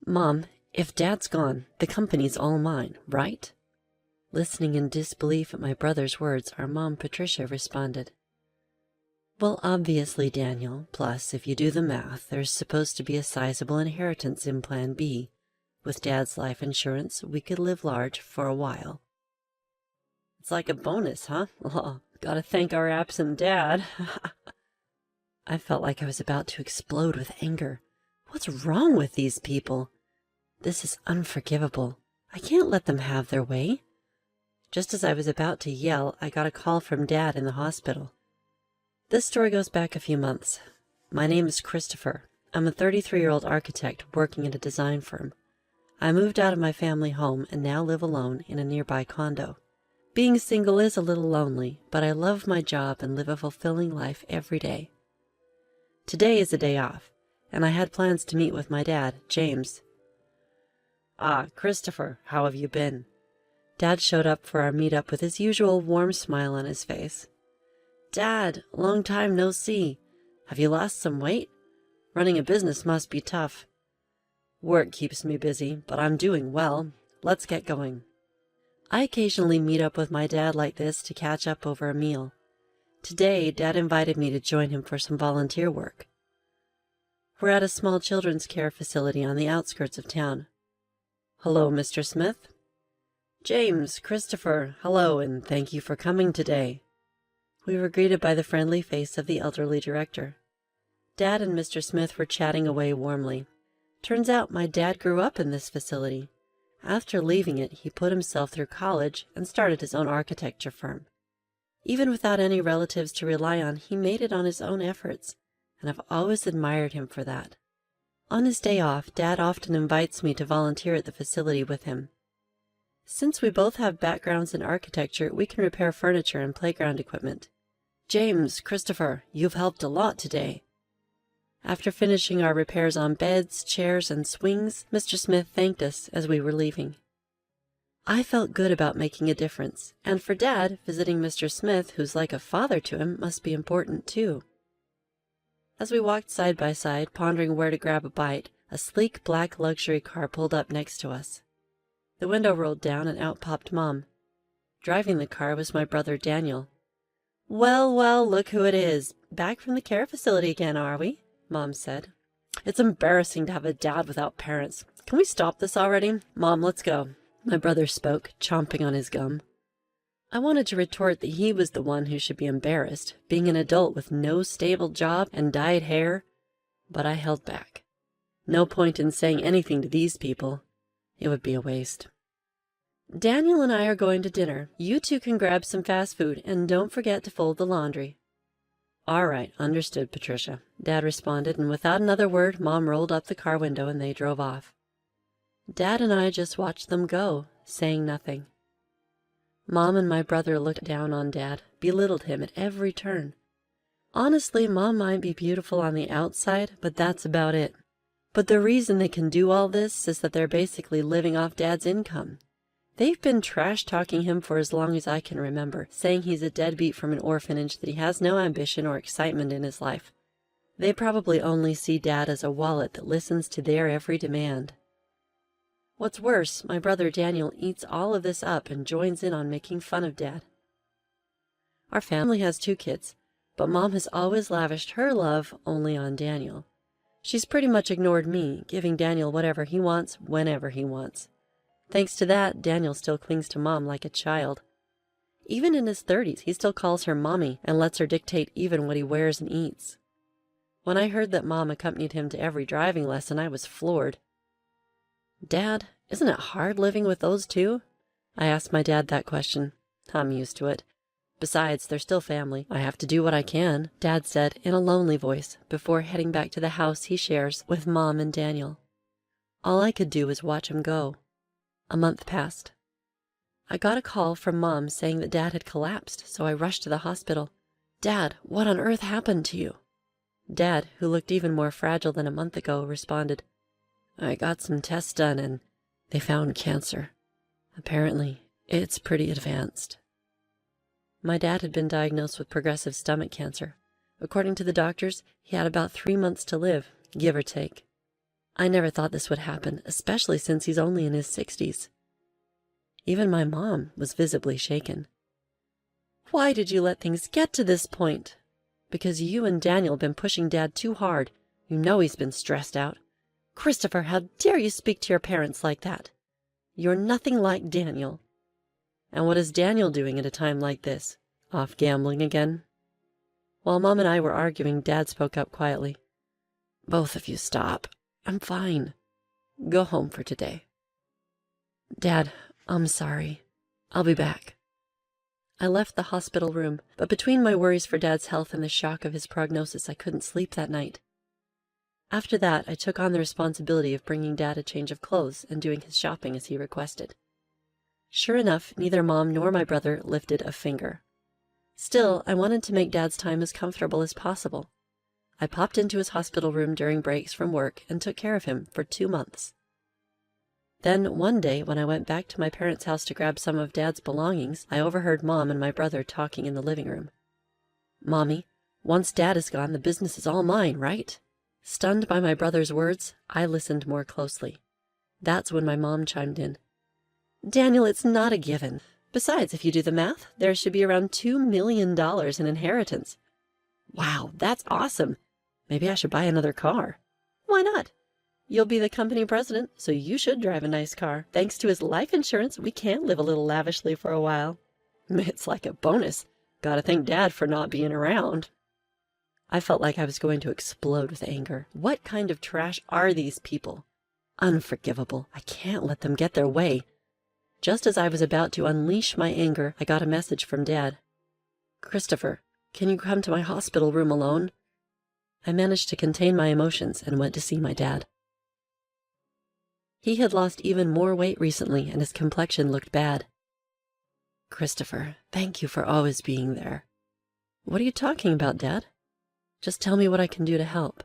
Mom, if Dad's gone, the company's all mine, right? Listening in disbelief at my brother's words, our mom, Patricia, responded, Well, obviously, Daniel. Plus, if you do the math, there's supposed to be a sizable inheritance in Plan B. With Dad's life insurance, we could live large for a while. It's like a bonus, huh? Oh, gotta thank our absent Dad. I felt like I was about to explode with anger. What's wrong with these people? This is unforgivable. I can't let them have their way. Just as I was about to yell, I got a call from Dad in the hospital. This story goes back a few months. My name is Christopher. I'm a 33-year-old architect working at a design firm. I moved out of my family home and now live alone in a nearby condo. Being single is a little lonely, but I love my job and live a fulfilling life every day. Today is a day off, and I had plans to meet with my dad, James. Ah, Christopher, how have you been? Dad showed up for our meetup with his usual warm smile on his face. Dad, long time no see. Have you lost some weight? Running a business must be tough. Work keeps me busy, but I'm doing well. Let's get going. I occasionally meet up with my dad like this to catch up over a meal. Today, Dad invited me to join him for some volunteer work. We're at a small children's care facility on the outskirts of town. Hello, Mr. Smith. James, Christopher, hello, and thank you for coming today. We were greeted by the friendly face of the elderly director. Dad and Mr. Smith were chatting away warmly. Turns out my dad grew up in this facility. After leaving it, he put himself through college and started his own architecture firm. Even without any relatives to rely on, he made it on his own efforts, and I've always admired him for that. On his day off, Dad often invites me to volunteer at the facility with him. Since we both have backgrounds in architecture, we can repair furniture and playground equipment. James, Christopher, you've helped a lot today. After finishing our repairs on beds, chairs, and swings, Mr. Smith thanked us as we were leaving. I felt good about making a difference, and for Dad, visiting Mr. Smith, who's like a father to him, must be important too. As we walked side by side, pondering where to grab a bite, a sleek black luxury car pulled up next to us. The window rolled down and out popped Mom. Driving the car was my brother Daniel. Well, well, look who it is. Back from the care facility again, are we? Mom said. It's embarrassing to have a dad without parents. Can we stop this already? Mom, let's go. My brother spoke, chomping on his gum. I wanted to retort that he was the one who should be embarrassed, being an adult with no stable job and dyed hair, but I held back. No point in saying anything to these people. It would be a waste. Daniel and I are going to dinner. You two can grab some fast food, and don't forget to fold the laundry. All right, understood, Patricia, Dad responded, and without another word, Mom rolled up the car window and they drove off. Dad and I just watched them go, saying nothing. Mom and my brother looked down on Dad, belittled him at every turn. Honestly, Mom might be beautiful on the outside, but that's about it. But the reason they can do all this is that they're basically living off Dad's income. They've been trash-talking him for as long as I can remember, saying he's a deadbeat from an orphanage, that he has no ambition or excitement in his life. They probably only see Dad as a wallet that listens to their every demand. What's worse, my brother Daniel eats all of this up and joins in on making fun of Dad. Our family has 2 kids, but Mom has always lavished her love only on Daniel. She's pretty much ignored me, giving Daniel whatever he wants, whenever he wants. Thanks to that, Daniel still clings to Mom like a child. Even in his 30s, he still calls her Mommy and lets her dictate even what he wears and eats. When I heard that Mom accompanied him to every driving lesson, I was floored. Dad, isn't it hard living with those 2? I asked my dad that question. I'm used to it. Besides, they're still family. I have to do what I can, Dad said in a lonely voice before heading back to the house he shares with Mom and Daniel. All I could do was watch him go. A month passed. I got a call from Mom saying that Dad had collapsed, so I rushed to the hospital. Dad, what on earth happened to you? Dad, who looked even more fragile than a month ago, responded, I got some tests done and they found cancer. Apparently, it's pretty advanced. My dad had been diagnosed with progressive stomach cancer. According to the doctors, he had about 3 months to live, give or take. I never thought this would happen, especially since he's only in his 60s. Even my mom was visibly shaken. Why did you let things get to this point? Because you and Daniel have been pushing Dad too hard. You know he's been stressed out. Christopher, how dare you speak to your parents like that? You're nothing like Daniel. And what is Daniel doing at a time like this? Off gambling again? While Mom and I were arguing, Dad spoke up quietly. Both of you stop. I'm fine. Go home for today. Dad, I'm sorry. I'll be back. I left the hospital room, but between my worries for Dad's health and the shock of his prognosis, I couldn't sleep that night. After that, I took on the responsibility of bringing Dad a change of clothes and doing his shopping as he requested. Sure enough, neither Mom nor my brother lifted a finger. Still, I wanted to make Dad's time as comfortable as possible. I popped into his hospital room during breaks from work and took care of him for 2 months. Then, one day, when I went back to my parents' house to grab some of Dad's belongings, I overheard Mom and my brother talking in the living room. Mommy, once Dad is gone, the business is all mine, right? Stunned by my brother's words, I listened more closely. That's when my mom chimed in. Daniel, it's not a given. Besides, if you do the math, there should be around $2 million in inheritance. Wow, that's awesome. Maybe I should buy another car. Why not? You'll be the company president, so you should drive a nice car. Thanks to his life insurance, we can live a little lavishly for a while. It's like a bonus. Gotta thank Dad for not being around. I felt like I was going to explode with anger. What kind of trash are these people? Unforgivable. I can't let them get their way. Just as I was about to unleash my anger, I got a message from Dad. Christopher, can you come to my hospital room alone? I managed to contain my emotions and went to see my dad. He had lost even more weight recently, and his complexion looked bad. Christopher, thank you for always being there. What are you talking about, Dad? Just tell me what I can do to help.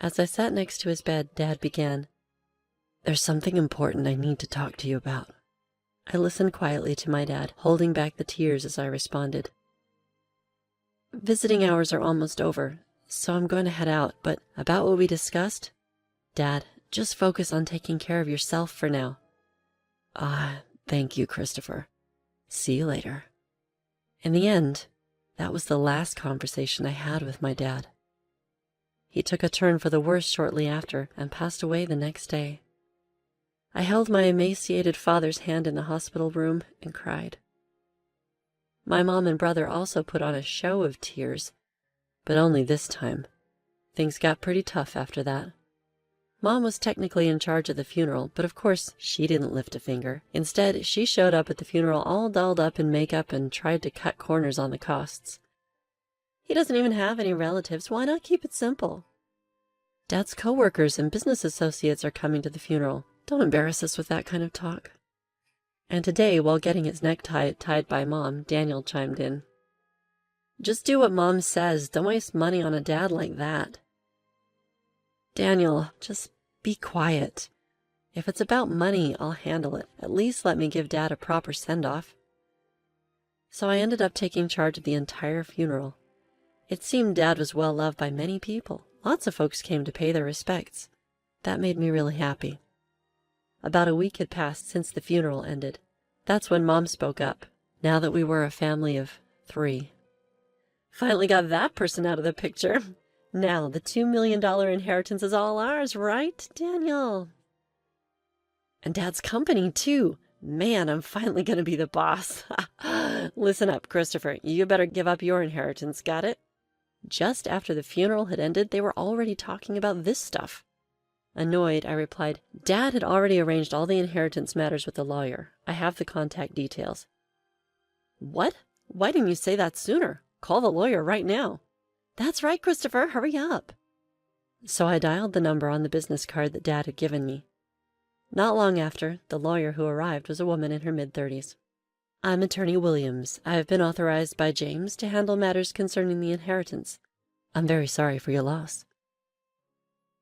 As I sat next to his bed, Dad began. There's something important I need to talk to you about. I listened quietly to my dad, holding back the tears as I responded. Visiting hours are almost over, so I'm going to head out, but about what we discussed? Dad, just focus on taking care of yourself for now. Thank you, Christopher. See you later. In the end, that was the last conversation I had with my dad. He took a turn for the worse shortly after and passed away the next day. I held my emaciated father's hand in the hospital room and cried. My mom and brother also put on a show of tears, but only this time. Things got pretty tough after that. Mom was technically in charge of the funeral, but of course she didn't lift a finger. Instead, she showed up at the funeral all dolled up in makeup and tried to cut corners on the costs. He doesn't even have any relatives. Why not keep it simple? Dad's coworkers and business associates are coming to the funeral. Don't embarrass us with that kind of talk. And today, while getting his necktie tied by Mom, Daniel chimed in. Just do what Mom says. Don't waste money on a dad like that. Daniel, just be quiet. If it's about money, I'll handle it. At least let me give Dad a proper send-off. So I ended up taking charge of the entire funeral. It seemed Dad was well loved by many people. Lots of folks came to pay their respects. That made me really happy. About a week had passed since the funeral ended. That's when Mom spoke up, now that we were a family of 3. Finally got that person out of the picture. Now the $2 million inheritance is all ours, right, Daniel? And Dad's company, too. Man, I'm finally going to be the boss. Listen up, Christopher. You better give up your inheritance, got it? Just after the funeral had ended, they were already talking about this stuff. Annoyed, I replied, Dad had already arranged all the inheritance matters with the lawyer. I have the contact details. What? Why didn't you say that sooner? Call the lawyer right now. That's right, Christopher. Hurry up. So I dialed the number on the business card that Dad had given me. Not long after, the lawyer who arrived was a woman in her mid-30s. I'm Attorney Williams. I have been authorized by James to handle matters concerning the inheritance. I'm very sorry for your loss.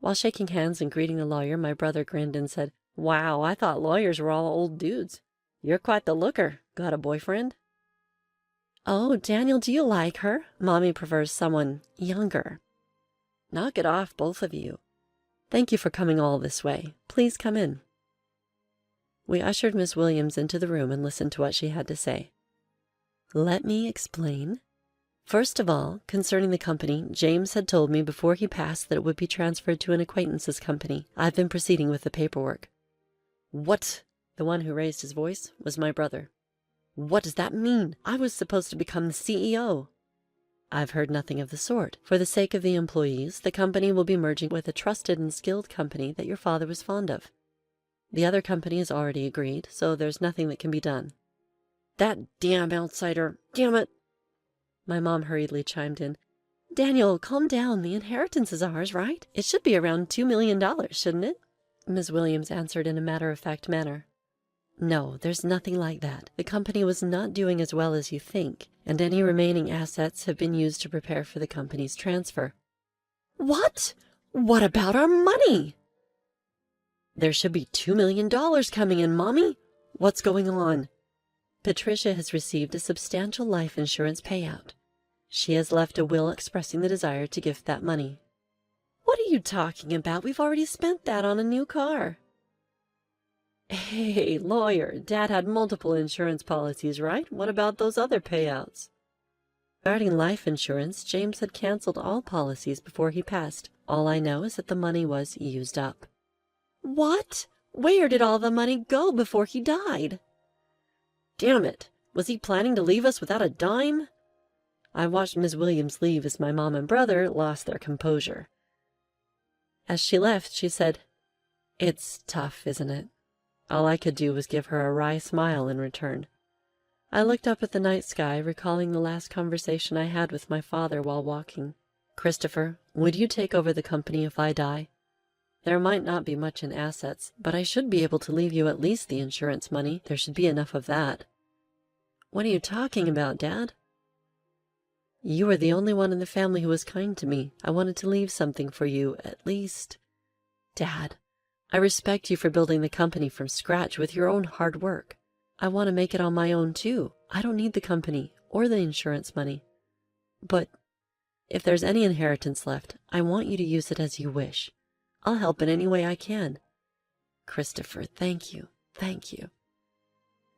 While shaking hands and greeting the lawyer, my brother grinned and said, Wow, I thought lawyers were all old dudes. You're quite the looker. Got a boyfriend? Oh, Daniel, do you like her? Mommy prefers someone younger. Knock it off, both of you. Thank you for coming all this way. Please come in." We ushered Miss Williams into the room and listened to what she had to say. "Let me explain. First of all, concerning the company, James had told me before he passed that it would be transferred to an acquaintance's company. I've been proceeding with the paperwork." "What?" The one who raised his voice was my brother. "What does that mean? I was supposed to become the CEO." "I've heard nothing of the sort. For the sake of the employees, the company will be merging with a trusted and skilled company that your father was fond of. The other company has already agreed, so there's nothing that can be done." "That damn outsider! Damn it!" My mom hurriedly chimed in. "Daniel, calm down. The inheritance is ours, right? It should be around $2 million, shouldn't it?" Ms. Williams answered in a matter-of-fact manner. "No, there's nothing like that. The company was not doing as well as you think, and any remaining assets have been used to prepare for the company's transfer." "What? What about our money?" "There should be $2 million coming in, Mommy. What's going on?" "Patricia has received a substantial life insurance payout. She has left a will expressing the desire to gift that money." "What are you talking about? We've already spent that on a new car." "Hey, lawyer, Dad had multiple insurance policies, right? What about those other payouts?" "Regarding life insurance, James had canceled all policies before he passed. All I know is that the money was used up." "What? Where did all the money go before he died?" "Damn it! Was he planning to leave us without a dime?" I watched Miss Williams leave as my mom and brother lost their composure. As she left, she said, "It's tough, isn't it?" All I could do was give her a wry smile in return. I looked up at the night sky, recalling the last conversation I had with my father while walking. "Christopher, would you take over the company if I die? There might not be much in assets, but I should be able to leave you at least the insurance money. There should be enough of that." "What are you talking about, Dad?" "You are the only one in the family who was kind to me. I wanted to leave something for you, at least." "Dad, I respect you for building the company from scratch with your own hard work. I want to make it on my own, too. I don't need the company or the insurance money. But if there's any inheritance left, I want you to use it as you wish. I'll help in any way I can." "Christopher, thank you. Thank you."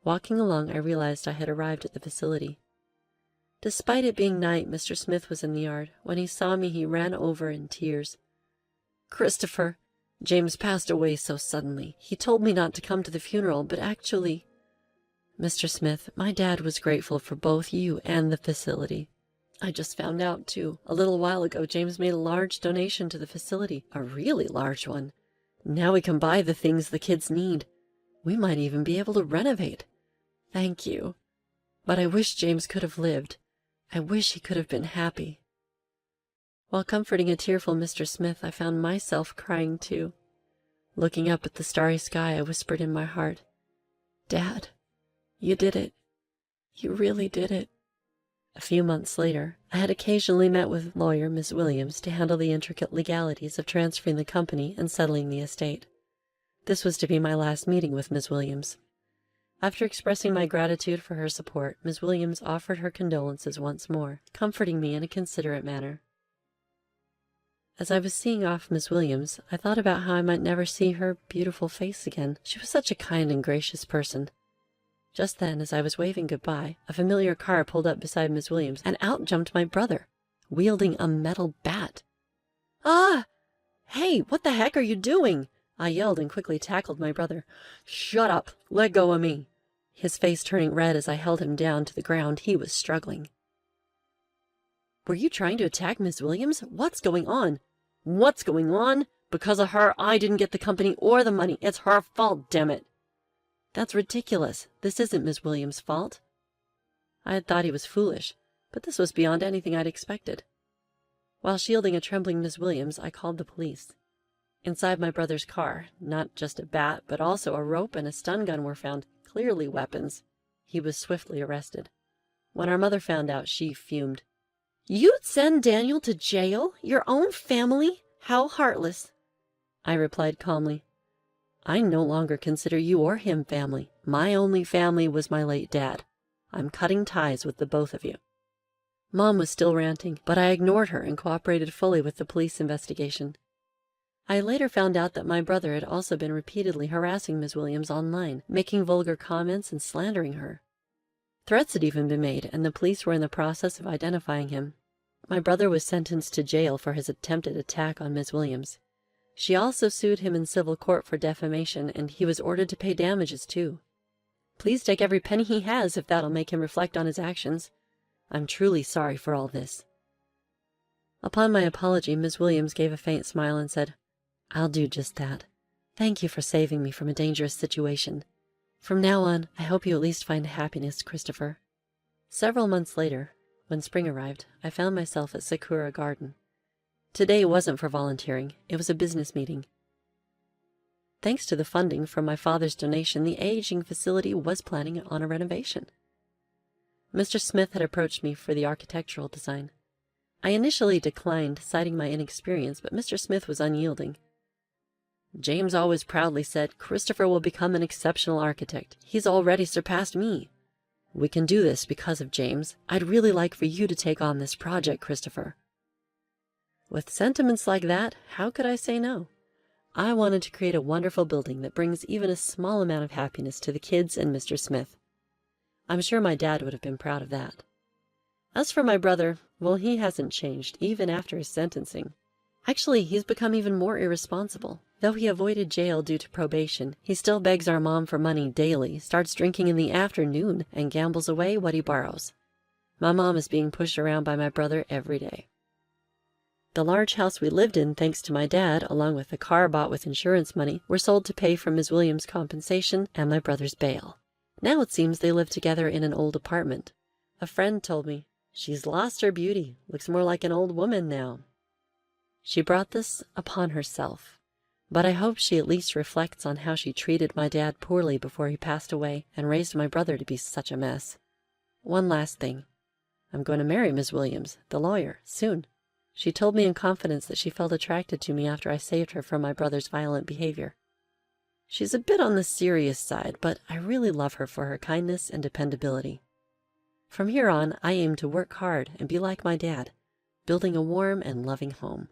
Walking along, I realized I had arrived at the facility. Despite it being night, Mr. Smith was in the yard. When he saw me, he ran over in tears. "Christopher, James passed away so suddenly. He told me not to come to the funeral, but actually—" "Mr. Smith, my dad was grateful for both you and the facility. I just found out, too. A little while ago, James made a large donation to the facility, a really large one. Now we can buy the things the kids need. We might even be able to renovate. Thank you. But I wish James could have lived. I wish he could have been happy." While comforting a tearful Mr. Smith, I found myself crying too. Looking up at the starry sky, I whispered in my heart, "Dad, you did it. You really did it." A few months later, I had occasionally met with lawyer Miss Williams to handle the intricate legalities of transferring the company and settling the estate. This was to be my last meeting with Miss Williams. After expressing my gratitude for her support, Miss Williams offered her condolences once more, comforting me in a considerate manner. As I was seeing off Miss Williams, I thought about how I might never see her beautiful face again. She was such a kind and gracious person. Just then, as I was waving goodbye, a familiar car pulled up beside Miss Williams, and out jumped my brother, wielding a metal bat. "Ah! Hey, what the heck are you doing?" I yelled and quickly tackled my brother. "Shut up! Let go of me!" His face turning red as I held him down to the ground, he was struggling. "Were you trying to attack Miss Williams? What's going on?" "What's going on? Because of her, I didn't get the company or the money. It's her fault, damn it!" "That's ridiculous. This isn't Miss Williams' fault." I had thought he was foolish, but this was beyond anything I'd expected. While shielding a trembling Miss Williams, I called the police. Inside my brother's car, not just a bat, but also a rope and a stun gun were found, clearly weapons. He was swiftly arrested. When our mother found out, she fumed. "You'd send Daniel to jail? Your own family? How heartless!" I replied calmly, "I no longer consider you or him family. My only family was my late dad. I'm cutting ties with the both of you." Mom was still ranting, but I ignored her and cooperated fully with the police investigation. I later found out that my brother had also been repeatedly harassing Ms. Williams online, making vulgar comments and slandering her. Threats had even been made, and the police were in the process of identifying him. My brother was sentenced to jail for his attempted attack on Ms. Williams. She also sued him in civil court for defamation, and he was ordered to pay damages too. Please take every penny he has if that'll make him reflect on his actions. I'm truly sorry for all this. Upon my apology, Ms. Williams gave a faint smile and said, "I'll do just that. Thank you for saving me from a dangerous situation. From now on, I hope you at least find happiness, Christopher." Several months later, when spring arrived, I found myself at Sakura Garden. Today wasn't for volunteering, it was a business meeting. Thanks to the funding from my father's donation, the aging facility was planning on a renovation. Mr. Smith had approached me for the architectural design. I initially declined, citing my inexperience, but Mr. Smith was unyielding. "James always proudly said, 'Christopher will become an exceptional architect. He's already surpassed me. We can do this because of James. I'd really like for you to take on this project, Christopher.' With sentiments like that, how could I say no? I wanted to create a wonderful building that brings even a small amount of happiness to the kids and Mr. Smith. I'm sure my dad would have been proud of that. As for my brother, well, he hasn't changed, even after his sentencing. Actually, he's become even more irresponsible. Though he avoided jail due to probation, he still begs our mom for money daily, starts drinking in the afternoon, and gambles away what he borrows. My mom is being pushed around by my brother every day. The large house we lived in, thanks to my dad, along with the car bought with insurance money, were sold to pay for Ms. Williams' compensation and my brother's bail. Now it seems they live together in an old apartment. A friend told me, "She's lost her beauty, looks more like an old woman now." She brought this upon herself, but I hope she at least reflects on how she treated my dad poorly before he passed away and raised my brother to be such a mess. One last thing. I'm going to marry Ms. Williams, the lawyer, soon. She told me in confidence that she felt attracted to me after I saved her from my brother's violent behavior. She's a bit on the serious side, but I really love her for her kindness and dependability. From here on, I aim to work hard and be like my dad, building a warm and loving home.